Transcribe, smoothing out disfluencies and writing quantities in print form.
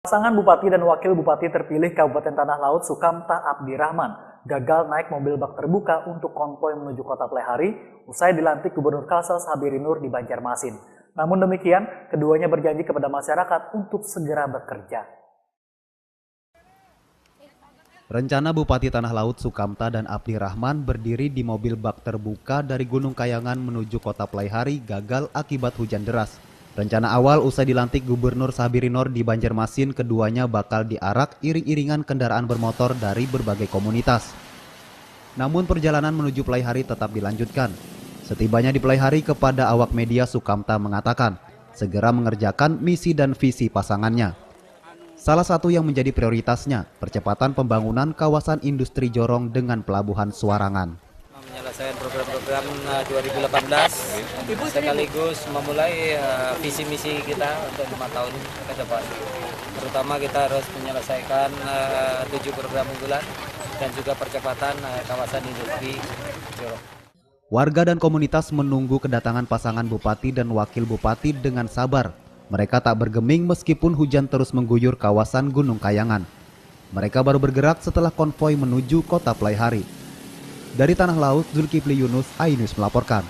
Pasangan Bupati dan Wakil Bupati terpilih Kabupaten Tanah Laut Sukamta Abdi Rahman gagal naik mobil bak terbuka untuk konvoi menuju Kota Pleighari usai dilantik Gubernur Kalsel Sabirinur di Banjarmasin. Namun demikian, keduanya berjanji kepada masyarakat untuk segera bekerja. Rencana Bupati Tanah Laut Sukamta dan Abdi Rahman berdiri di mobil bak terbuka dari Gunung Kayangan menuju Kota Pleighari gagal akibat hujan deras. Rencana awal usai dilantik Gubernur Sabirinur di Banjarmasin, keduanya bakal diarak iring-iringan kendaraan bermotor dari berbagai komunitas. Namun perjalanan menuju Pleighari tetap dilanjutkan. Setibanya di Pleighari, kepada awak media Sukamta mengatakan segera mengerjakan misi dan visi pasangannya. Salah satu yang menjadi prioritasnya, percepatan pembangunan kawasan industri Jorong dengan pelabuhan Suarangan. Menyelesaikan program-program 2018 sekaligus memulai visi misi kita untuk 5 tahun ke depan. Terutama kita harus menyelesaikan 7 program unggulan dan juga percepatan kawasan industri Jorong. Warga dan komunitas menunggu kedatangan pasangan bupati dan wakil bupati dengan sabar. Mereka tak bergeming meskipun hujan terus mengguyur kawasan Gunung Kayangan. Mereka baru bergerak setelah konvoi menuju Kota Pleighari. Dari Tanah Laut, Zulkifli Yunus, iNews melaporkan.